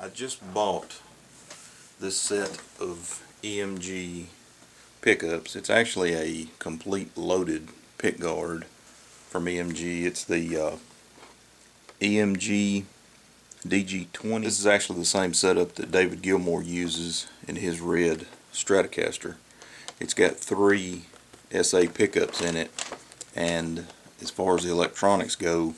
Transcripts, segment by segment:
I just bought this set of EMG pickups. It's actually a complete loaded pickguard from EMG. It's the EMG DG20. This is actually the same setup that David Gilmour uses in his red Stratocaster. It's got 3 SA pickups in it, and as far as the electronics go,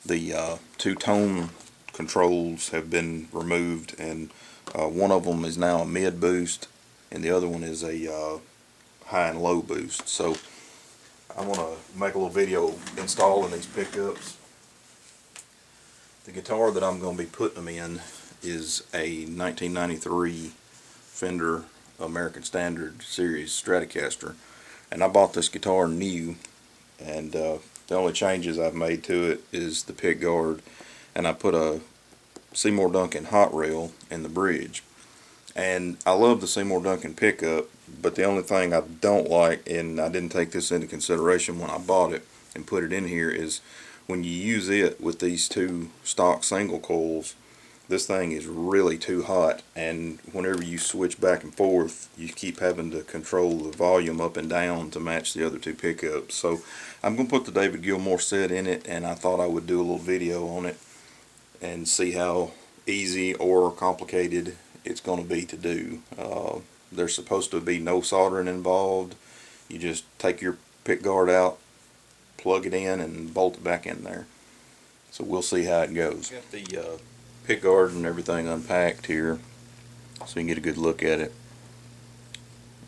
the 2 tone controls have been removed, and one of them is now a mid boost and the other one is a high and low boost. So I'm going to make a little video installing these pickups. The guitar that I'm going to be putting them in is a 1993 Fender American Standard Series Stratocaster, and I bought this guitar new, and the only changes I've made to it is the pickguard, and I put a Seymour Duncan hot rail in the bridge. And I love the Seymour Duncan pickup, but the only thing I don't like, and I didn't take this into consideration when I bought it and put it in here, is when you use it with these 2 stock single coils, this thing is really too hot, and whenever you switch back and forth, you keep having to control the volume up and down to match the other 2 pickups. So I'm going to put the David Gilmour set in it, and I thought I would do a little video on it and see how easy or complicated it's going to be to do. There's supposed to be no soldering involved. You just take your pickguard out, plug it in, and bolt it back in there. So we'll see how it goes. Got the pickguard and everything unpacked here so you can get a good look at it.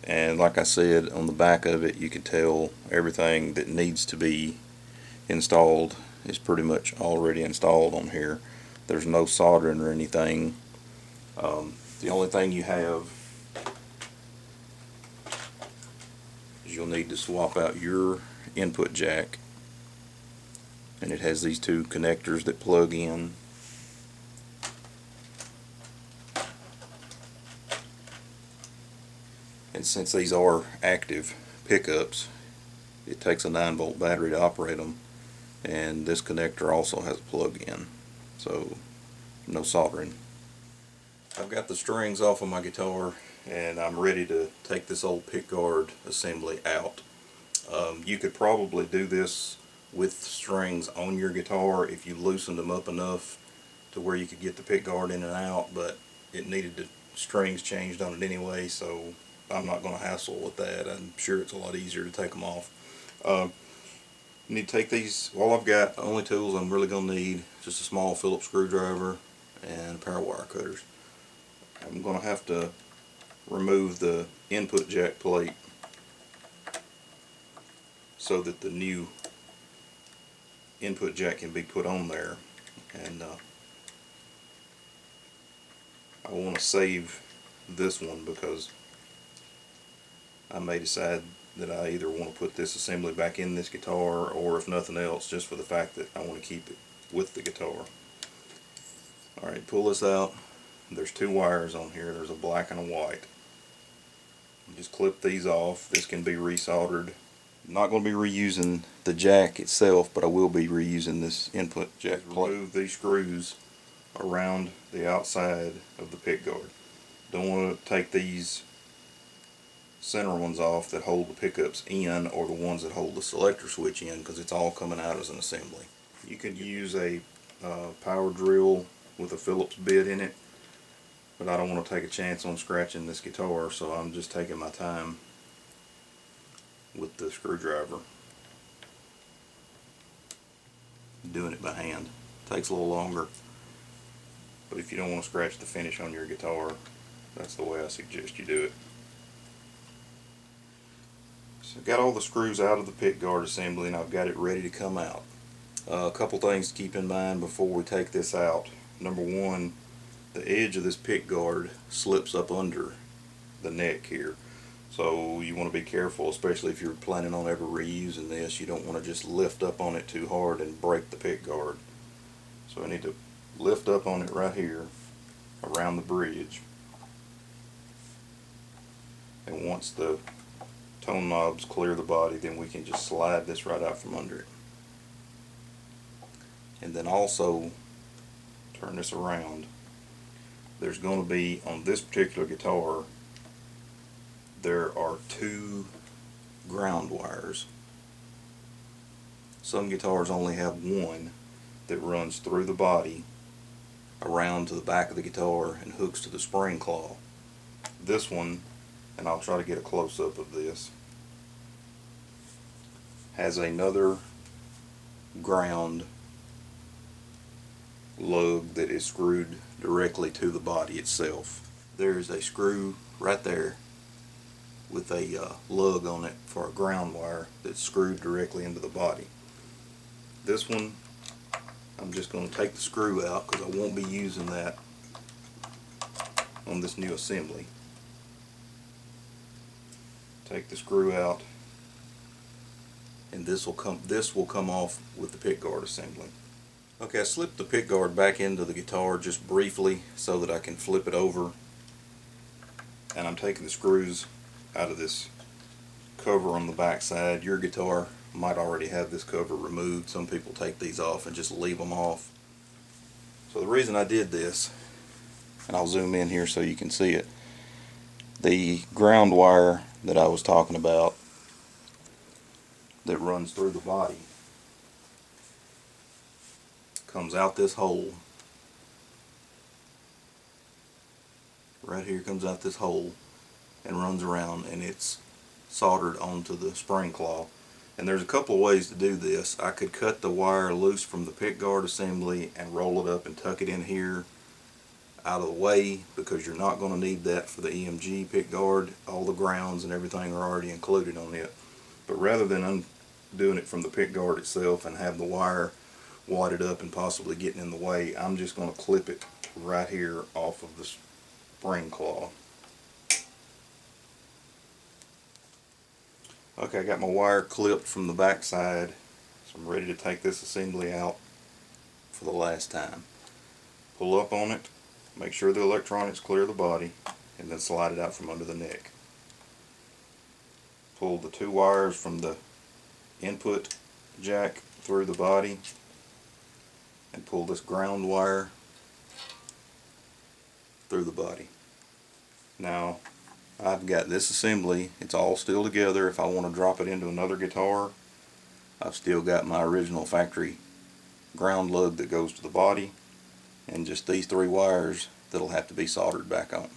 And like I said, on the back of it you can tell everything that needs to be installed is pretty much already installed on here. There's no soldering or anything. The only thing you have is you'll need to swap out your input jack, and it has these 2 connectors that plug in. And since these are active pickups, it takes a 9-volt battery to operate them, and this connector also has a plug-in, so no soldering. I've got the strings off of my guitar, and I'm ready to take this old pickguard assembly out. You could probably do this with strings on your guitar if you loosened them up enough to where you could get the pickguard in and out, but it needed the strings changed on it anyway, so I'm not going to hassle with that. I'm sure it's a lot easier to take them off. You need to take these. All I've got, the only tools I'm really going to need, just a small Phillips screwdriver and a pair of wire cutters. I'm going to have to remove the input jack plate so that the new input jack can be put on there, and I want to save this one because I may decide that I either want to put this assembly back in this guitar, or if nothing else, just for the fact that I want to keep it with the guitar. Alright, pull this out. There's 2 wires on here. There's a black and a white. Just clip these off. This can be resoldered. I'm not going to be reusing the jack itself, but I will be reusing this input jack plate. Remove these screws around the outside of the pickguard. Don't want to take these center ones off that hold the pickups in, or the ones that hold the selector switch in, because it's all coming out as an assembly. You could use a power drill with a Phillips bit in it, but I don't want to take a chance on scratching this guitar, so I'm just taking my time with the screwdriver, doing it by hand. Takes a little longer, but if you don't want to scratch the finish on your guitar, that's the way I suggest you do it. So I've got all the screws out of the pickguard assembly, and I've got it ready to come out. A couple things to keep in mind before we take this out. Number one, the edge of this pickguard slips up under the neck here, so you want to be careful, especially if you're planning on ever reusing this. You don't want to just lift up on it too hard and break the pickguard. So I need to lift up on it right here around the bridge, and once the tone knobs clear the body, then we can just slide this right out from under it. And then also turn this around there's going to be, on this particular guitar, there are 2 ground wires. Some guitars only have one that runs through the body around to the back of the guitar and hooks to the spring claw. This one, and I'll try to get a close-up of this, has another ground lug that is screwed directly to the body itself. There is a screw right there with a lug on it for a ground wire that's screwed directly into the body. This one, I'm just going to take the screw out because I won't be using that on this new assembly. Take the screw out, and this will come off with the pickguard assembly. Okay, I slipped the pickguard back into the guitar just briefly so that I can flip it over, and I'm taking the screws out of this cover on the back side. Your guitar might already have this cover removed. Some people take these off and just leave them off. So the reason I did this, and I'll zoom in here so you can see it, the ground wire that I was talking about that runs through the body comes out this hole. Right here comes out this hole and runs around, and it's soldered onto the spring claw. And there's a couple of ways to do this. I could cut the wire loose from the pickguard assembly and roll it up and tuck it in here out of the way, because you're not going to need that for the EMG pickguard. All the grounds and everything are already included on it. But rather than undoing it from the pickguard itself and have the wire wadded up and possibly getting in the way, I'm just going to clip it right here off of the spring claw. Okay, I got my wire clipped from the back side, so I'm ready to take this assembly out for the last time. Pull up on it, make sure the electronics clear the body, and then slide it out from under the neck. Pull the 2 wires from the input jack through the body, and pull this ground wire through the body. Now, I've got this assembly, it's all still together. If I want to drop it into another guitar, I've still got my original factory ground lug that goes to the body, and just these 3 wires that'll have to be soldered back on.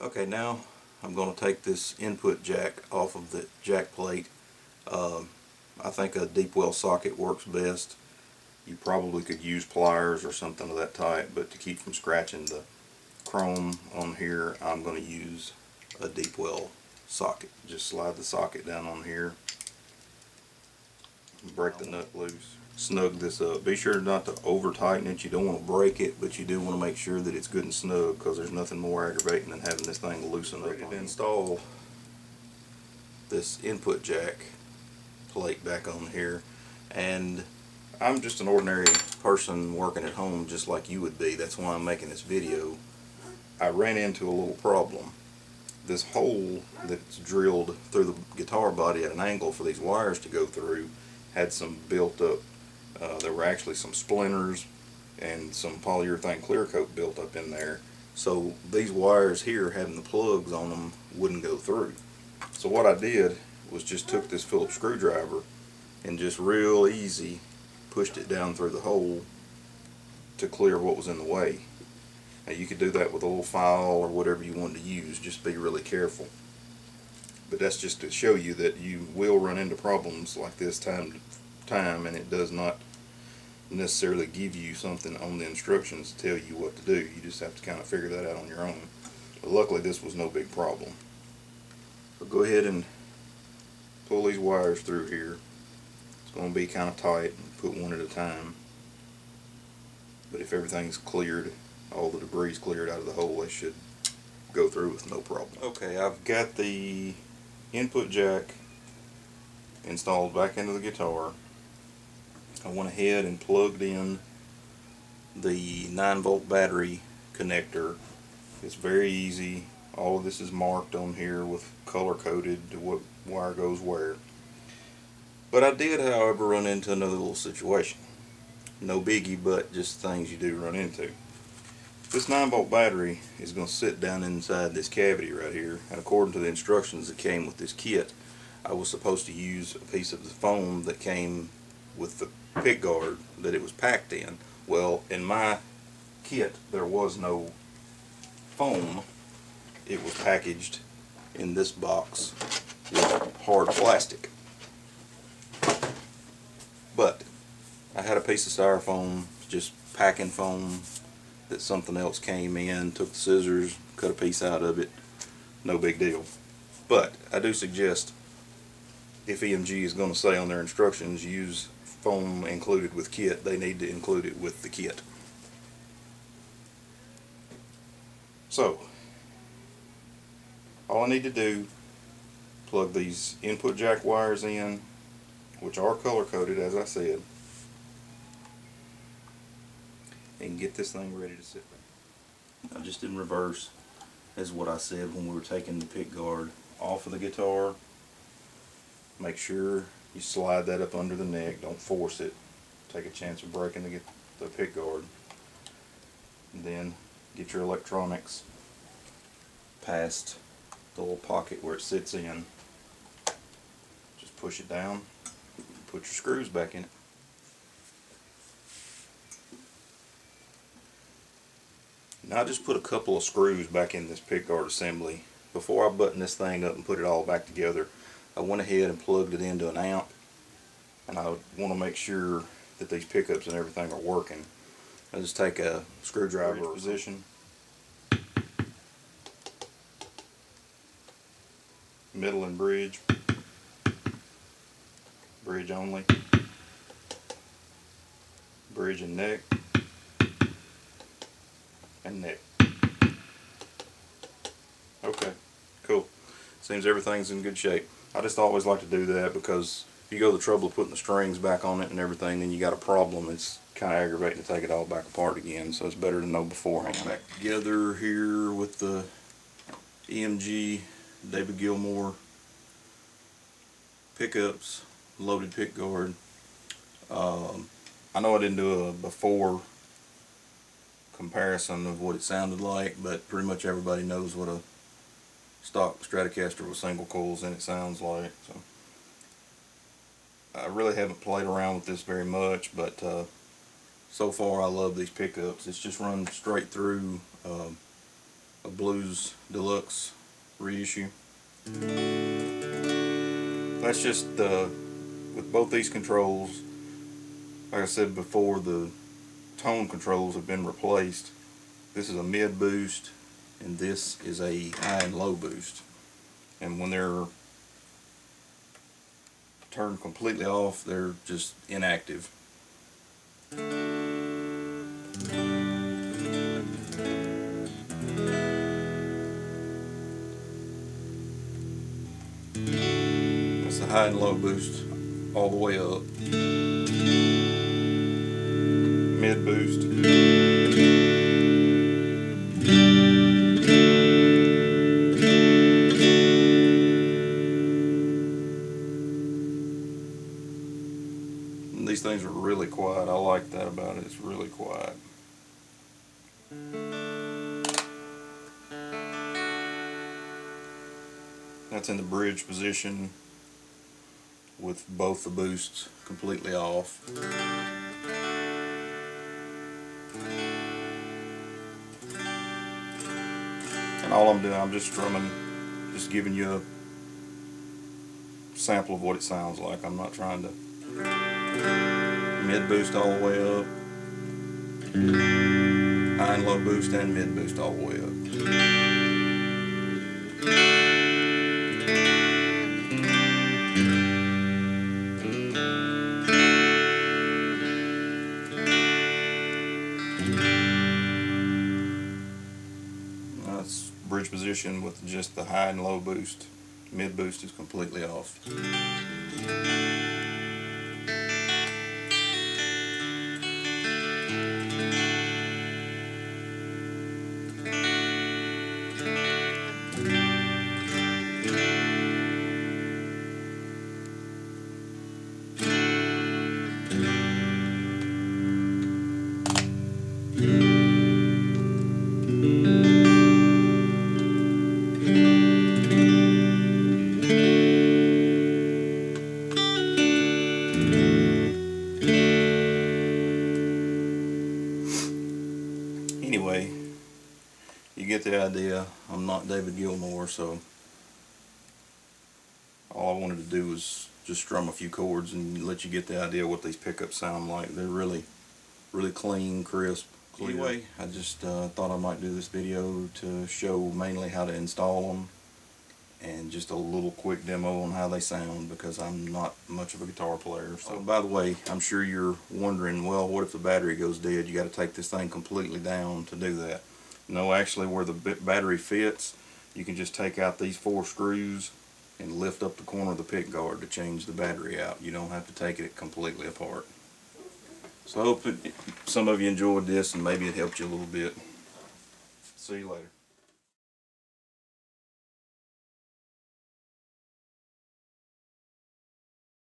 Okay, now I'm going to take this input jack off of the jack plate. I think a deep well socket works best. You probably could use pliers or something of that type, but to keep from scratching the chrome on here, I'm going to use a deep well socket. Just slide the socket down on here, break the nut loose, snug this up. Be sure not to over tighten it. You don't want to break it, but you do want to make sure that it's good and snug, because there's nothing more aggravating than having this thing loosen up. Ready to install this input jack plate back on here, and I'm just an ordinary person working at home just like you would be. That's why I'm making this video. I ran into a little problem. This hole that's drilled through the guitar body at an angle for these wires to go through had some built up, there were actually some splinters and some polyurethane clear coat built up in there. So these wires here, having the plugs on them, wouldn't go through. So what I did was just took this Phillips screwdriver and just real easy pushed it down through the hole to clear what was in the way. Now you could do that with a little file or whatever you wanted to use, just be really careful. But that's just to show you that you will run into problems like this time to time, and it does not necessarily give you something on the instructions to tell you what to do. You just have to kind of figure that out on your own. But luckily this was no big problem. So go ahead and pull these wires through here. It's going to be kind of tight, put one at a time. But if everything's cleared, all the debris cleared out of the hole, they should go through with no problem. Okay, I've got the input jack installed back into the guitar. I went ahead and plugged in the 9-volt battery connector. It's very easy. All of this is marked on here with color coded to what wire goes where. But I did, however, run into another little situation. No biggie, but just things you do run into. This 9-volt battery is going to sit down inside this cavity right here, and according to the instructions that came with this kit, I was supposed to use a piece of the foam that came with the pickguard that it was packed in. Well, in my kit there was no foam. It was packaged in this box with hard plastic. But I had a piece of styrofoam, just packing foam, that something else came in, took the scissors, cut a piece out of it, no big deal. But I do suggest, if EMG is going to say on their instructions use foam included with kit, they need to include it with the kit. So all I need to do, plug these input jack wires in, which are color coded as I said, and get this thing ready to sit back. Now, just in reverse is what I said when we were taking the pickguard off of the guitar. Make sure you slide that up under the neck, don't force it. Take a chance of breaking the pickguard. And then get your electronics past the little pocket where it sits in. Just push it down, put your screws back in it. Now I just put a couple of screws back in this pickguard assembly. Before I button this thing up and put it all back together, I went ahead and plugged it into an amp, and I want to make sure that these pickups and everything are working. I just take a screwdriver position, middle and bridge, bridge only, bridge and neck, and neck. Okay, cool. Seems everything's in good shape. I just always like to do that because if you go the trouble of putting the strings back on it and everything, then you got a problem. It's kind of aggravating to take it all back apart again, so it's better to know beforehand. Back together here with the EMG David Gilmour pickups, loaded pickguard. I know I didn't do a before comparison of what it sounded like, but pretty much everybody knows what a stock Stratocaster with single coils in it sounds like. So I really haven't played around with this very much, but so far I love these pickups. It's just run straight through a Blues Deluxe reissue. That's just with both these controls, like I said before, the tone controls have been replaced. This is a mid boost and this is a high and low boost, and when they're turned completely off, they're just inactive. That's the high and low boost all the way up. Mid boost. And these things are really quiet. I like that about it. It's really quiet. That's in the bridge position with both the boosts completely off. And all I'm doing, I'm just strumming, just giving you a sample of what it sounds like. I'm not trying to mid boost all the way up, high and low boost and mid boost all the way up. That's bridge position with just the high and low boost. Mid boost is completely off. anyway, you get the idea. I'm not David Gilmour, so all I wanted to do was just strum a few chords and let you get the idea what these pickups sound like. They're really clean, crisp, clear. Anyway, I just thought I might do this video to show mainly how to install them and just a little quick demo on how they sound, because I'm not much of a guitar player. So, by the way, I'm sure you're wondering, well, what if the battery goes dead? You got to take this thing completely down to do that. No, actually, where the battery fits, you can just take out these 4 screws and lift up the corner of the pickguard to change the battery out. You don't have to take it completely apart. So I hope some of you enjoyed this and maybe it helped you a little bit. See you later.